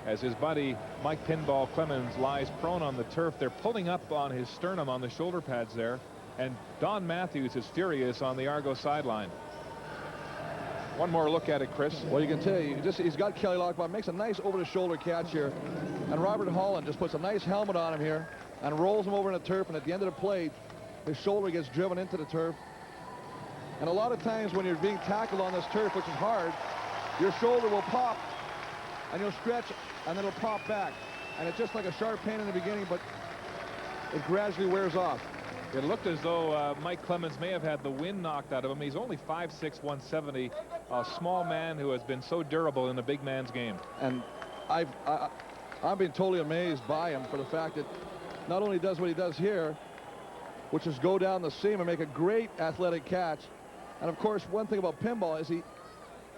as his buddy Mike Pinball Clemens lies prone on the turf. They're pulling up on his sternum on the shoulder pads there, and Don Matthews is furious on the Argo sideline. One more look at it, Chris. Well, you can tell he's got Kelly Lockbaugh, makes a nice over-the-shoulder catch here, and Robert Holland just puts a nice helmet on him here and rolls him over in the turf, and at the end of the play, his shoulder gets driven into the turf. And a lot of times when you're being tackled on this turf, which is hard, your shoulder will pop, and you'll stretch, and then it'll pop back. And it's just like a sharp pain in the beginning, but it gradually wears off. It looked as though Mike Clemens may have had the wind knocked out of him. He's only 5'6", 170, a small man who has been so durable in a big man's game. And I've been totally amazed by him for the fact that not only does what he does here, which is go down the seam and make a great athletic catch. And of course, one thing about pinball is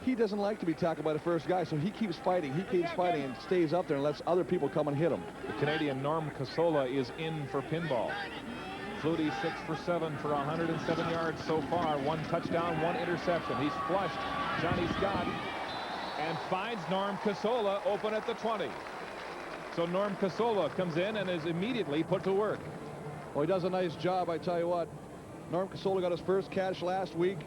he doesn't like to be tackled by the first guy, so he keeps fighting and stays up there and lets other people come and hit him. The Canadian Norm Casola is in for pinball. Flutie 6 for 7 for 107 yards so far. 1 touchdown, 1 interception. He's flushed Johnny Scott and finds Norm Casola open at the 20. So Norm Casola comes in and is immediately put to work. Well, he does a nice job, I tell you what. Norm Casola got his first catch last week.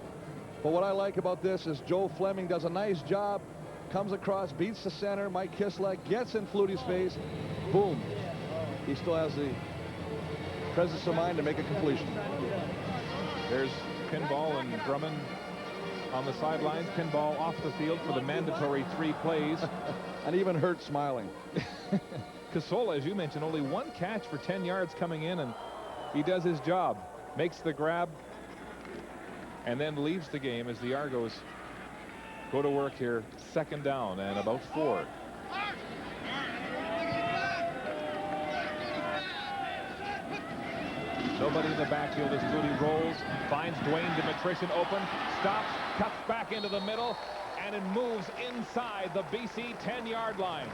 But what I like about this is Joe Fleming does a nice job, comes across, beats the center. Mike Kislak gets in Flutie's face. Boom. He still has the presence of mind to make a completion. There's Pinball and Drummond on the sidelines. Pinball off the field for the mandatory 3 plays. And even Hurt smiling. Casola, as you mentioned, only 1 catch for 10 yards coming in, and he does his job. Makes the grab and then leaves the game as the Argos go to work here. 2nd down and about 4. Nobody in the backfield as Flutie rolls, finds Dwayne Dimitrition open, stops, cuts back into the middle, and it moves inside the BC 10-yard line.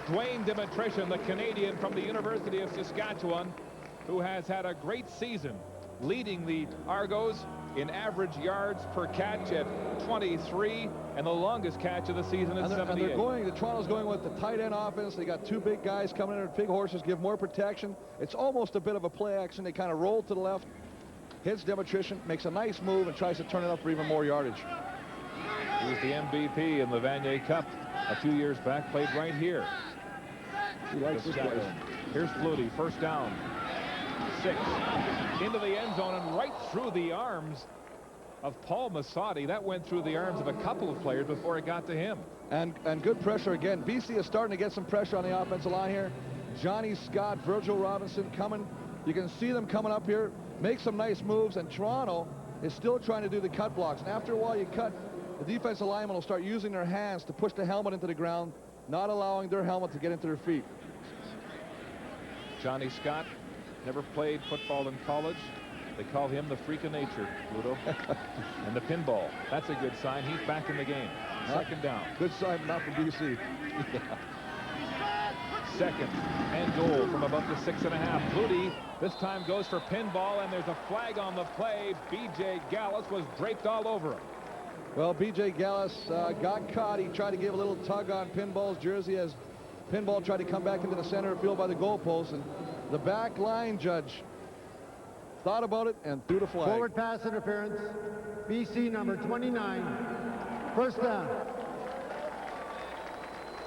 Dwayne Dimitrition, the Canadian from the University of Saskatchewan, who has had a great season, leading the Argos in average yards per catch at 23, and the longest catch of the season at 78. The Toronto's going with the tight end offense. They got 2 big guys coming in, big horses, give more protection. It's almost a bit of a play action. They kind of roll to the left, hits Dimitrition, makes a nice move, and tries to turn it up for even more yardage. He was the MVP in the Vanier Cup a few years back, played right here. He likes this place. Here's Flutie, 1st down. 6 into the end zone and right through the arms of Paul Massotti. That went through the arms of a couple of players before it got to him. And good pressure again. BC is starting to get some pressure on the offensive line here. Johnny Scott, Virgil Robinson coming. You can see them coming up here, make some nice moves, and Toronto is still trying to do the cut blocks. And after a while you cut, the defensive linemen will start using their hands to push the helmet into the ground, not allowing their helmet to get into their feet. Johnny Scott never played football in college. They call him the freak of nature, Ludo. And the pinball. That's a good sign. He's back in the game. 2nd down. Good sign, not for BC. 2nd and goal from about the 6.5. Flutie this time goes for pinball, and there's a flag on the play. B.J. Gallus was draped all over him. Well, B.J. Gallus got caught. He tried to give a little tug on Pinball's jersey as Pinball tried to come back into the center of the field by the goalpost, and the back line judge thought about it and threw the flag. Forward pass interference, BC number 29, 1st down.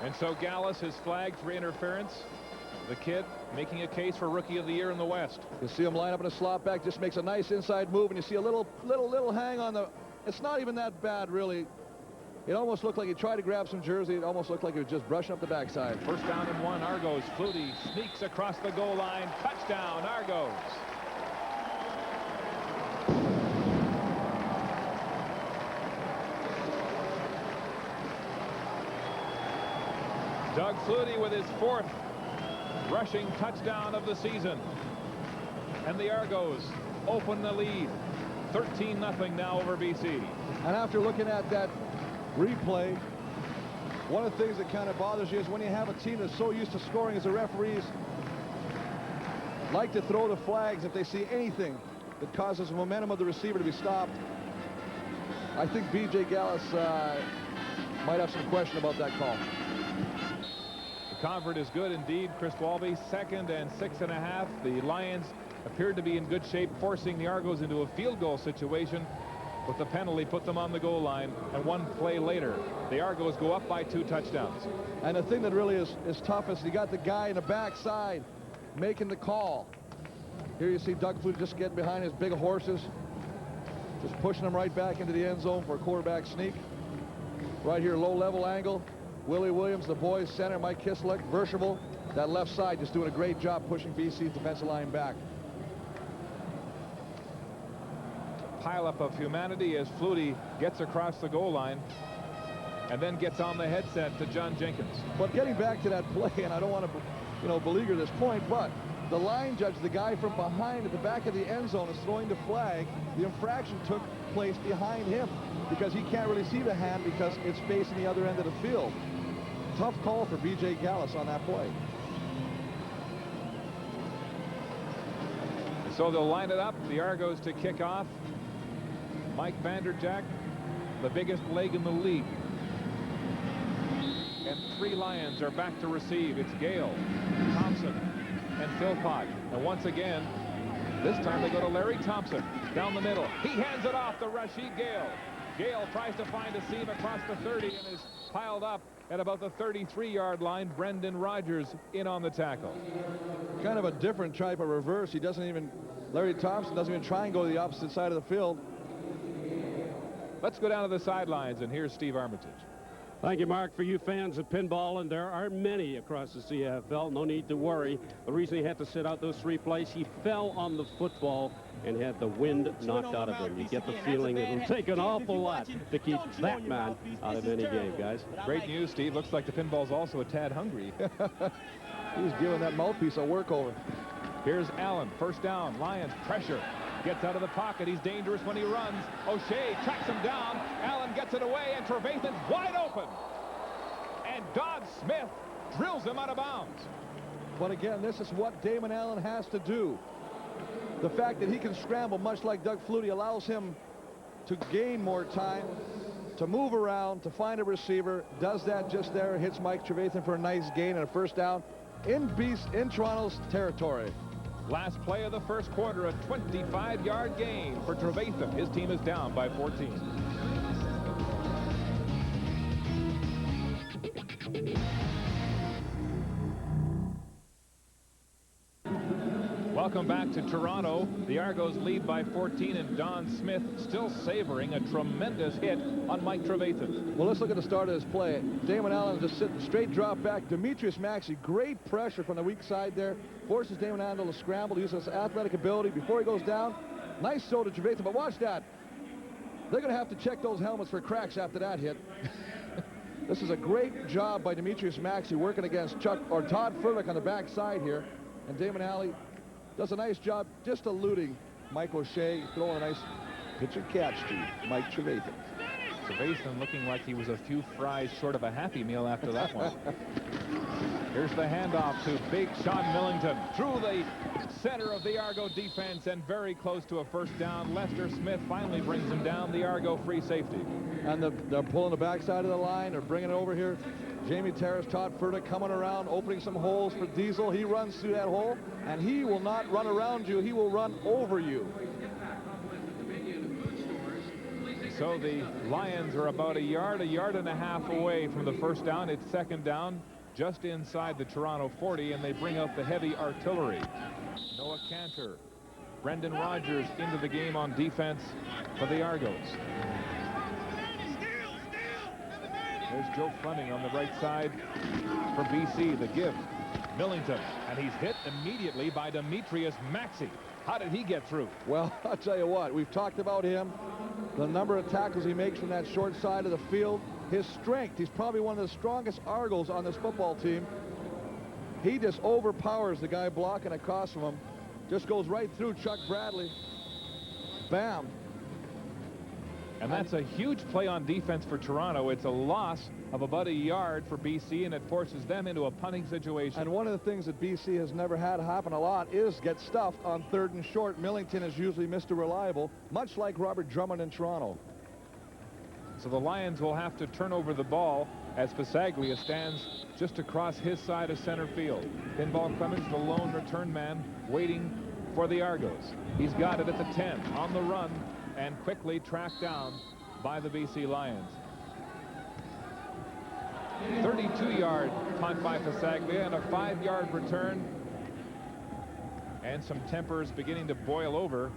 And so Gallus is flagged for interference. The kid making a case for Rookie of the Year in the West. You see him line up in a slot back, just makes a nice inside move, and you see a little hang on the. It's not even that bad, really. It almost looked like he tried to grab some jersey. It almost looked like he was just brushing up the backside. 1st down and 1. Argos. Flutie sneaks across the goal line. Touchdown, Argos. Doug Flutie with his 4th rushing touchdown of the season. And the Argos open the lead. 13-0 now over BC. And after looking at that replay, one of the things that kind of bothers you is when you have a team that's so used to scoring as the referees like to throw the flags if they see anything that causes the momentum of the receiver to be stopped. I think B.J. Gallus might have some question about that call. The Convert is good indeed. Chris Walby, 2nd and 6.5. The Lions appeared to be in good shape, forcing the Argos into a field goal situation, but the penalty put them on the goal line, and one play later, the Argos go up by 2 touchdowns. And the thing that really is tough is you got the guy in the backside making the call. Here you see Doug Flutie just getting behind his big horses, just pushing them right back into the end zone for a quarterback sneak. Right here, low level angle. Willie Williams, the boys center, Mike Kislik, Verschoval, that left side just doing a great job pushing BC's defensive line back. Pile-up of humanity as Flutie gets across the goal line and then gets on the headset to John Jenkins. But getting back to that play, and I don't want to, beleaguer this point, but the line judge, the guy from behind at the back of the end zone, is throwing the flag. The infraction took place behind him because he can't really see the hand because it's facing the other end of the field. Tough call for B.J. Gallus on that play. So they'll line it up, the Argos to kick off. Mike Vanderjack, the biggest leg in the league. And 3 Lions are back to receive. It's Gale, Thompson, and Philpott. And once again, this time they go to Larry Thompson down the middle. He hands it off to Rashid Gale. Gale tries to find a seam across the 30 and is piled up at about the 33-yard line. Brendan Rodgers in on the tackle. Kind of a different type of reverse. Larry Thompson doesn't even try and go to the opposite side of the field. Let's go down to the sidelines, and here's Steve Armitage. Thank you, Mark. For you fans of pinball, and there are many across the CFL, no need to worry. The reason he had to sit out those 3 plays, he fell on the football and had the wind knocked out of him. You get the feeling it will take an awful lot to keep that man out of any game, guys. Great news, Steve. Looks like the pinball's also a tad hungry. He's giving that mouthpiece a workover. Here's Allen, first down. Lions pressure. Gets out of the pocket. He's dangerous when he runs. O'Shea tracks him down. Allen gets it away, and Trevathan's wide open. And Dodd Smith drills him out of bounds. But again, this is what Damon Allen has to do. The fact that he can scramble, much like Doug Flutie, allows him to gain more time, to move around, to find a receiver. Does that just there. Hits Mike Trevathan for a nice gain and a first down in Toronto's territory. Last play of the first quarter, a 25-yard gain for Trevathan. His team is down by 14. Welcome back to Toronto. The Argos lead by 14, and Don Smith still savoring a tremendous hit on Mike Trevathan. Well, let's look at the start of this play. Damon Allen just sitting straight drop back. Demetrius Maxey, great pressure from the weak side there. Forces Damon Allen to scramble, uses his athletic ability before he goes down. Nice throw to Trevathan, but watch that. They're going to have to check those helmets for cracks after that hit. This is a great job by Demetrius Maxey working against Todd Furlick on the backside here. And Damon Allen does a nice job just eluding Mike O'Shea, throwing a nice pitch and catch to Mike Trevathan. Trevathan looking like he was a few fries short of a Happy Meal after that one. Here's the handoff to Big Sean Millington through the center of the Argo defense and very close to a first down. Lester Smith finally brings him down, the Argo free safety. And they're pulling the backside of the line. They're bringing it over here. Jamie Terrace, Todd Furtick coming around, opening some holes for Diesel. He runs through that hole, and he will not run around you. He will run over you. So the Lions are about a yard and a half away from the first down. It's second down just inside the Toronto 40, and they bring out the heavy artillery. Noah Cantor, Brendan Rodgers into the game on defense for the Argos. There's Joe Fleming on the right side for BC. The give. Millington, and he's hit immediately by Demetrius Maxey. How did he get through? Well, I'll tell you what, we've talked about him, the number of tackles he makes from that short side of the field, his strength. He's probably one of the strongest Argos on this football team. He just overpowers the guy blocking across from him. Just goes right through Chuck Bradley. Bam. And that's a huge play on defense for Toronto. It's a loss of about a yard for BC, and it forces them into a punting situation. And one of the things that BC has never had happen a lot is get stuffed on 3rd and short. Millington is usually Mr. Reliable, much like Robert Drummond in Toronto. So the Lions will have to turn over the ball as Fasaglia stands just across his side of center field. Pinball Clemens, the lone return man, waiting for the Argos. He's got it at the 10, on the run, and quickly tracked down by the BC Lions. 32-yard punt by Fasaglia and a 5-yard return. And some tempers beginning to boil over.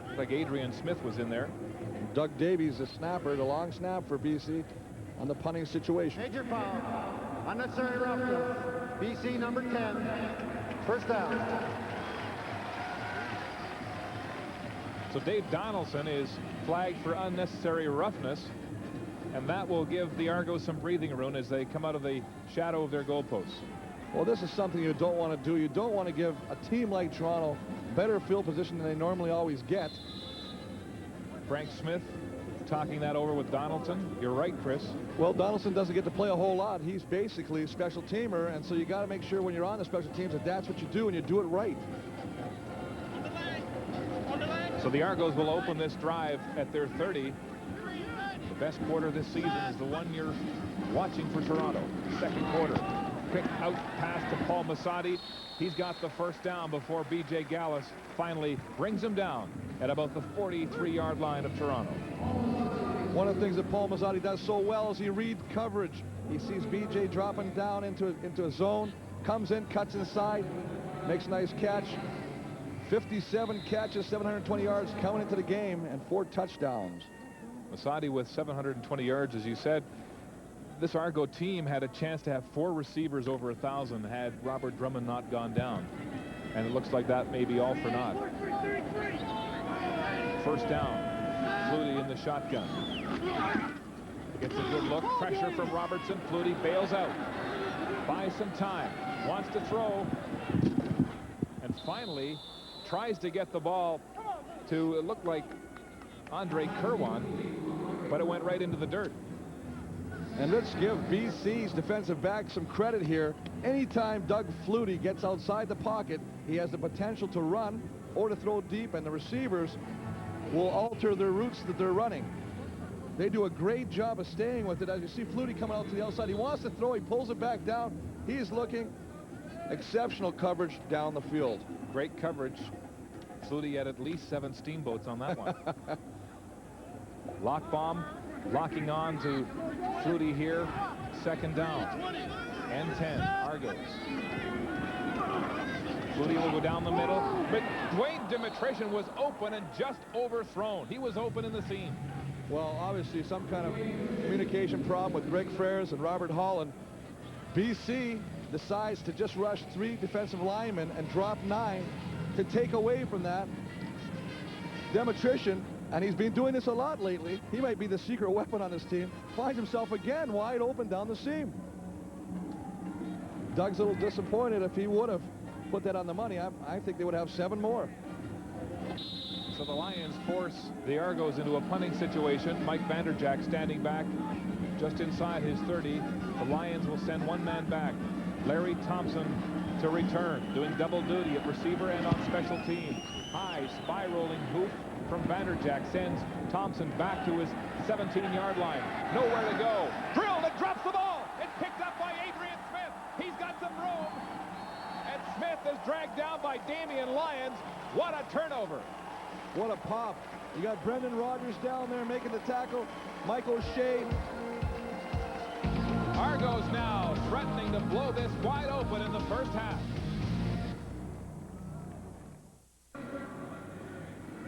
Looks like Adrian Smith was in there. Doug Davies, the snapper, the long snap for BC on the punting situation. Major foul. Unnecessary roughness. BC number 10. First down. So Dave Donaldson is flagged for unnecessary roughness, and that will give the Argos some breathing room as they come out of the shadow of their goalposts. Well, this is something you don't want to do. You don't want to give a team like Toronto better field position than they normally always get. Frank Smith talking that over with Donaldson. You're right, Chris. Well, Donaldson doesn't get to play a whole lot. He's basically a special teamer, and so you got to make sure when you're on the special teams that that's what you do and you do it right. So the Argos will open this drive at their 30. The best quarter this season is the one you're watching for Toronto. Second quarter. Quick out pass to Paul Masadi. He's got the first down before B.J. Gallus finally brings him down at about the 43-yard line of Toronto. One of the things that Paul Masadi does so well is he reads coverage. He sees B.J. dropping down into a zone, comes in, cuts inside, makes a nice catch. 57 catches, 720 yards coming into the game, and 4 touchdowns. Masadi with 720 yards, as you said. This Argo team had a chance to have 4 receivers over 1,000 had Robert Drummond not gone down. And it looks like that may be all for naught. First down. Flutie in the shotgun. Gets a good look. Pressure from Robertson. Flutie bails out. Buys some time. Wants to throw. And finally tries to get the ball to, it looked like Andre Kerwan, but it went right into the dirt. And let's give BC's defensive back some credit here. Anytime Doug Flutie gets outside the pocket, he has the potential to run or to throw deep, and the receivers will alter their routes that they're running. They do a great job of staying with it. As you see Flutie coming out to the outside, he wants to throw, he pulls it back down. He's looking. Exceptional coverage down the field. Great coverage. Flutie had at least 7 steamboats on that one. Lock bomb. Locking on to Flutie here. Second down. And 10. Argos. Flutie will go down the middle. But Dwayne Dimitrition was open and just overthrown. He was open in the seam. Well, obviously some kind of communication problem with Greg Frères and Robert Holland. BC decides to just rush 3 defensive linemen and drop 9 to take away from that. Dimitrition, and he's been doing this a lot lately, he might be the secret weapon on this team, finds himself again wide open down the seam. Doug's a little disappointed. If he would have put that on the money, I think they would have 7 more. So the Lions force the Argos into a punting situation. Mike Vanderjack standing back just inside his 30. The Lions will send 1 man back. Larry Thompson to return, doing double duty at receiver and on special teams. High spiraling hoof from Vanderjack sends Thompson back to his 17-yard line. Nowhere to go. Drilled and drops the ball. It's picked up by Adrian Smith. He's got some room. And Smith is dragged down by Damian Lyons. What a turnover. What a pop. You got Brendan Rodgers down there making the tackle. Mike O'Shea. Argos now threatening to blow this wide open in the first half.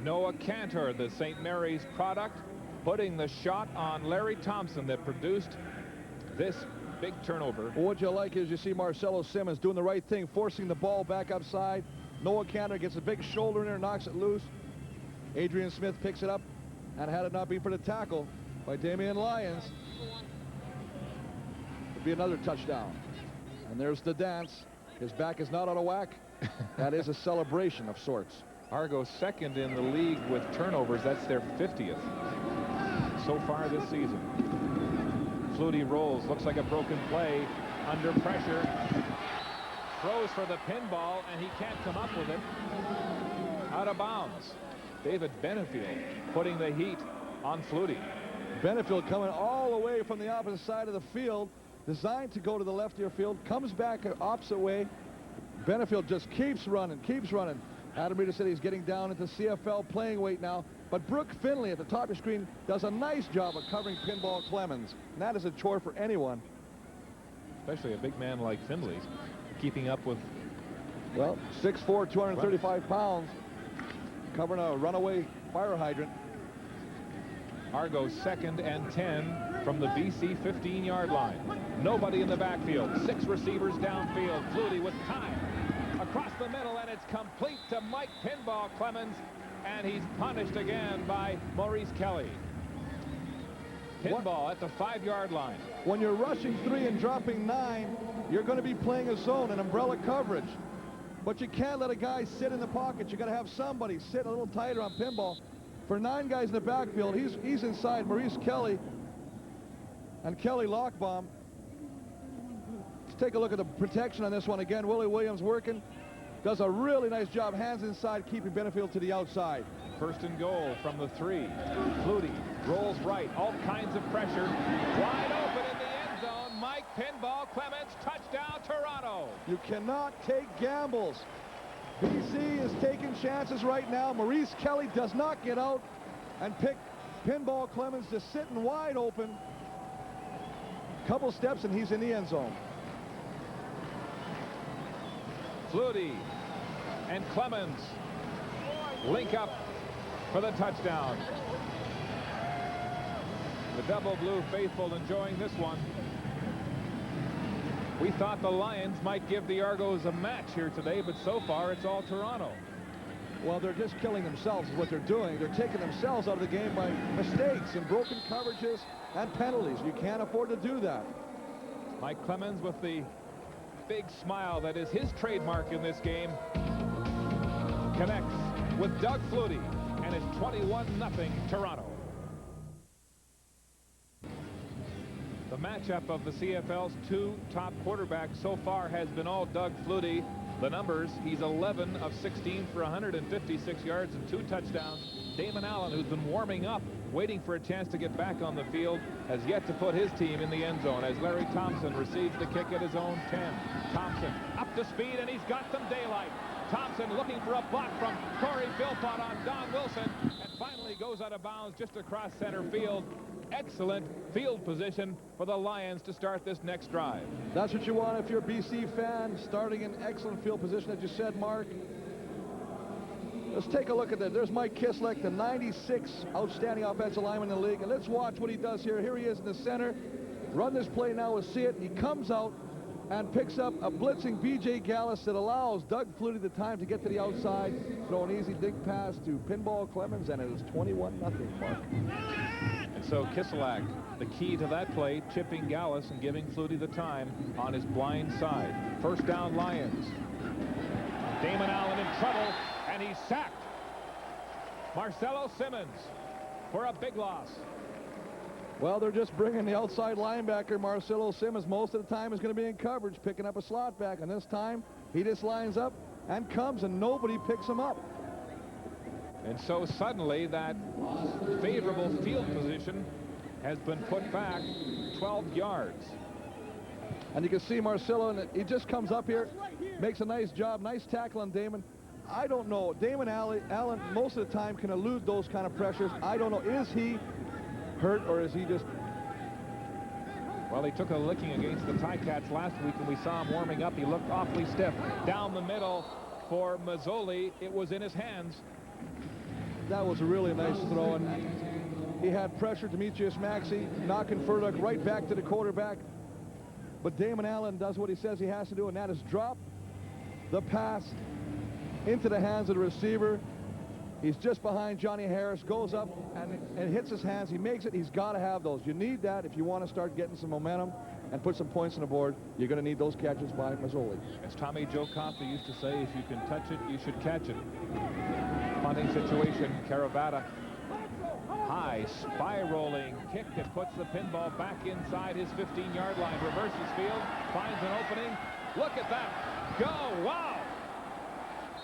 Noah Cantor, the St. Mary's product, putting the shot on Larry Thompson that produced this big turnover. Well, what you like is you see Marcelo Simmons doing the right thing, forcing the ball back upside. Noah Cantor gets a big shoulder in there, knocks it loose. Adrian Smith picks it up, and had it not been for the tackle by Damian Lyons, it'd be another touchdown. And there's the dance. His back is not out of whack. That is a celebration of sorts. Argos second in the league with turnovers. That's their 50th so far this season. Flutie rolls. Looks like a broken play. Under pressure. Throws for the pinball, and he can't come up with it. Out of bounds. David Benefield putting the heat on Flutie. Benefield coming all the way from the opposite side of the field, designed to go to the left ear field, comes back opposite way. Benefield just keeps running, keeps running. Adam Reeder said he's getting down into CFL playing weight now. But Brooke Finley at the top of your screen does a nice job of covering Pinball Clemens. And that is a chore for anyone. Especially a big man like Finley, keeping up with... Well, 6'4", 235 pounds, covering a runaway fire hydrant. Argo 2nd and 10 from the BC 15-yard line. Nobody in the backfield. 6 receivers downfield. Flutie with time across the middle, and it's complete to Mike Pinball Clemens, and he's punished again by Maurice Kelly. Pinball at the 5-yard line. When you're rushing 3 and dropping 9, you're going to be playing a zone, an umbrella coverage. But you can't let a guy sit in the pocket. You got to have somebody sit a little tighter on Pinball. For 9 guys in the backfield, he's inside Maurice Kelly and Kelly Lockbaum. Let's take a look at the protection on this one again. Willie Williams working. Does a really nice job. Hands inside, keeping Benefield to the outside. 1st and goal from the 3. Flutie rolls right. All kinds of pressure. Wide open in the end zone. Mike Pinball Clemens, touchdown Toronto. You cannot take gambles. BC is taking chances right now. Maurice Kelly does not get out and pick Pinball Clemens just sitting wide open. Couple steps and he's in the end zone. Flutie and Clemens link up for the touchdown. The double blue faithful enjoying this one. We thought the Lions might give the Argos a match here today, but so far it's all Toronto. Well, they're just killing themselves is what they're doing. They're taking themselves out of the game by mistakes and broken coverages and penalties. You can't afford to do that. Mike Clemens with the big smile that is his trademark in this game connects with Doug Flutie, and it's 21-0 Toronto. The matchup of the CFL's 2 top quarterbacks so far has been all Doug Flutie. The numbers, he's 11 of 16 for 156 yards and 2 touchdowns. Damon Allen, who's been warming up, waiting for a chance to get back on the field, has yet to put his team in the end zone as Larry Thompson receives the kick at his own 10. Thompson up to speed, and he's got some daylight. Thompson looking for a block from Corey Philpott on Don Wilson, and finally goes out of bounds just across center field. Excellent field position for the Lions to start this next drive. That's what you want if you're a BC fan, starting in excellent field position, as you said, Mark. Let's take a look at that. There's Mike Kisleck, the 96th outstanding offensive lineman in the league. And let's watch what he does here. Here he is in the center. Run this play now, we'll see it. He comes out and picks up a blitzing B.J. Gallus that allows Doug Flutie the time to get to the outside. Throw an easy dig pass to Pinball Clemens, and it is 21-0, Mark. And so Kiselak, the key to that play, chipping Gallus and giving Flutie the time on his blind side. 1st down Lions. Damon Allen in trouble, and he's sacked. Marcelo Simmons for a big loss. Well, they're just bringing the outside linebacker, Marcelo Simmons. Most of the time is going to be in coverage, picking up a slot back. And this time, he just lines up and comes, and nobody picks him up. And so suddenly that favorable field position has been put back 12 yards. And you can see Marcelo, and he just comes up here, makes a nice job, nice tackle on Damon. I don't know. Damon Allen most of the time can elude those kind of pressures. I don't know. Is he hurt, or is he just... Well, he took a licking against the Ticats last week, and we saw him warming up. He looked awfully stiff. Down the middle for Mazzoli. It was in his hands. That was a really nice throw, and he had pressure. Demetrius Maxey knocking Furduck right back to the quarterback. But Damon Allen does what he says he has to do, and that is drop the pass into the hands of the receiver. He's just behind Johnny Harris, goes up and hits his hands. He makes it. He's got to have those. You need that if you want to start getting some momentum and put some points on the board. You're going to need those catches by Mazzoli. As Tommy Joe Costa used to say, if you can touch it, you should catch it. Punting situation, Caravata. High spiraling kick that puts the pinball back inside his 15-yard line. Reverses field, finds an opening. Look at that. Go. Wow.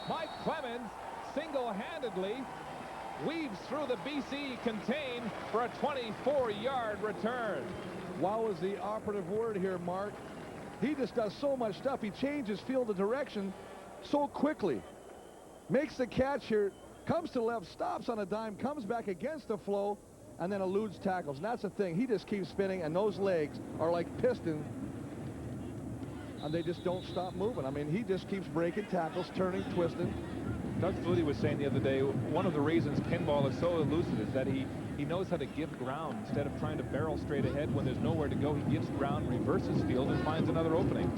Mike Clemens single-handedly weaves through the BC contain for a 24-yard return. Wow is the operative word here, Mark. He just does so much stuff. He changes field of direction so quickly. Makes the catch here, comes to the left, stops on a dime, comes back against the flow, and then eludes tackles. And that's the thing. He just keeps spinning, and those legs are like pistons, and they just don't stop moving. I mean, he just keeps breaking tackles, turning, twisting. Doug Flutie was saying the other day, one of the reasons pinball is so elusive is that he knows how to give ground. Instead of trying to barrel straight ahead when there's nowhere to go, he gives ground, reverses field, and finds another opening.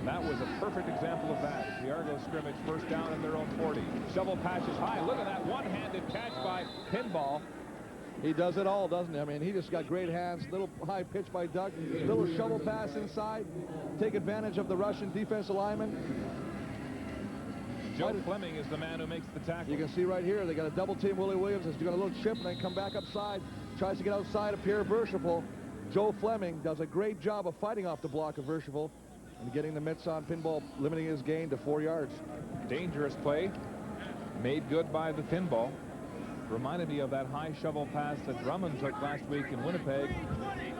That was a perfect example of that. It's the Argo scrimmage, first down in their own 40. Shovel passes high. Look at that one-handed catch by Pinball. He does it all, doesn't he? I mean, he just got great hands. Little high pitch by Doug. Little shovel pass inside. Take advantage of the Russian defensive lineman. Joe Fleming is the man who makes the tackle. You can see right here, they got a double team. Willie Williams has got a little chip and then come back upside. Tries to get outside of Pierre Verschavel. Joe Fleming does a great job of fighting off the block of Verschavel and getting the mitts on Pinball, limiting his gain to 4 yards. Dangerous play, made good by the Pinball. Reminded me of that high shovel pass that Drummond took last week in Winnipeg,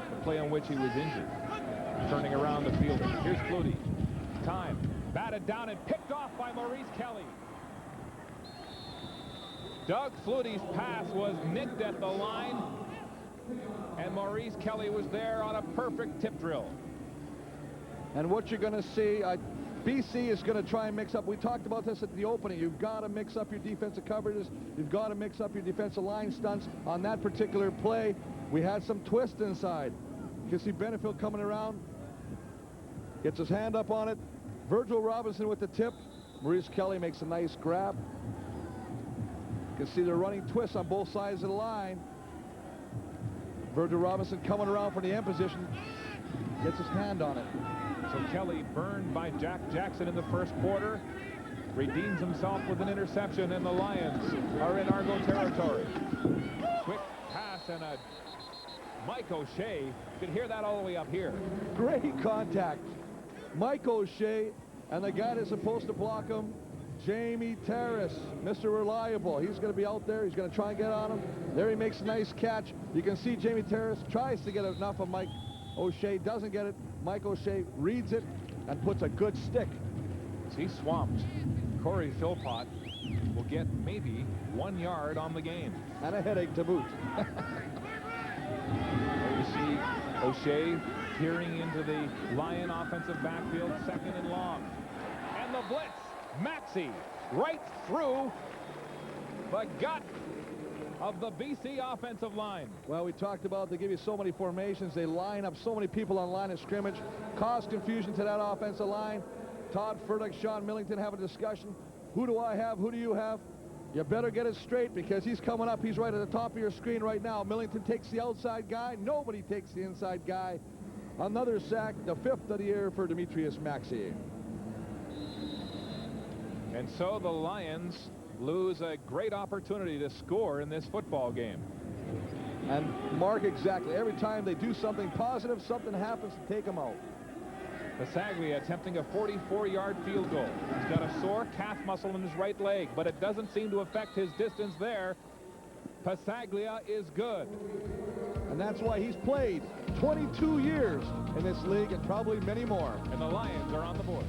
the play on which he was injured. Turning around the field. Here's Flutie. Time. Batted down and picked off by Maurice Kelly. Doug Flutie's pass was nicked at the line, and Maurice Kelly was there on a perfect tip drill. And what you're going to see, BC is going to try and mix up. We talked about this at the opening. You've got to mix up your defensive coverages. You've got to mix up your defensive line stunts. On that particular play, we had some twist inside. You can see Benefield coming around. Gets his hand up on it. Virgil Robinson with the tip. Maurice Kelly makes a nice grab. You can see they're running twists on both sides of the line. Virgil Robinson coming around for the end position. Gets his hand on it. So Kelly burned by Jack Jackson in the first quarter. Redeems himself with an interception, and the Lions are in Argo territory. Quick pass and a Mike O'Shea. You can hear that all the way up here. Great contact. Mike O'Shea and the guy that's supposed to block him, Jamie Terrace, Mr. Reliable. He's going to be out there. He's going to try and get on him. There he makes a nice catch. You can see Jamie Terrace tries to get enough of Mike O'Shea, doesn't get it. Mike O'Shea reads it and puts a good stick. He's swamped. Corey Philpott will get maybe 1 yard on the game. And a headache to boot. There you see O'Shea peering into the Lion offensive backfield, second and long. And the blitz, Maxey, right through the gut of the BC offensive line. Well, we talked about they give you so many formations. They line up so many people on line of scrimmage. Cause confusion to that offensive line. Todd Furtick, Sean Millington have a discussion. Who do I have? Who do you have? You better get it straight because he's coming up. He's right at the top of your screen right now. Millington takes the outside guy. Nobody takes the inside guy. Another sack, the 5th of the year for Demetrius Maxey. And so the Lions lose a great opportunity to score in this football game. And Mark, exactly. Every time they do something positive, something happens to take them out. Pasaglia attempting a 44-yard field goal. He's got a sore calf muscle in his right leg, but it doesn't seem to affect his distance there. Pasaglia is good. And that's why he's played 22 years in this league and probably many more. And the Lions are on the board.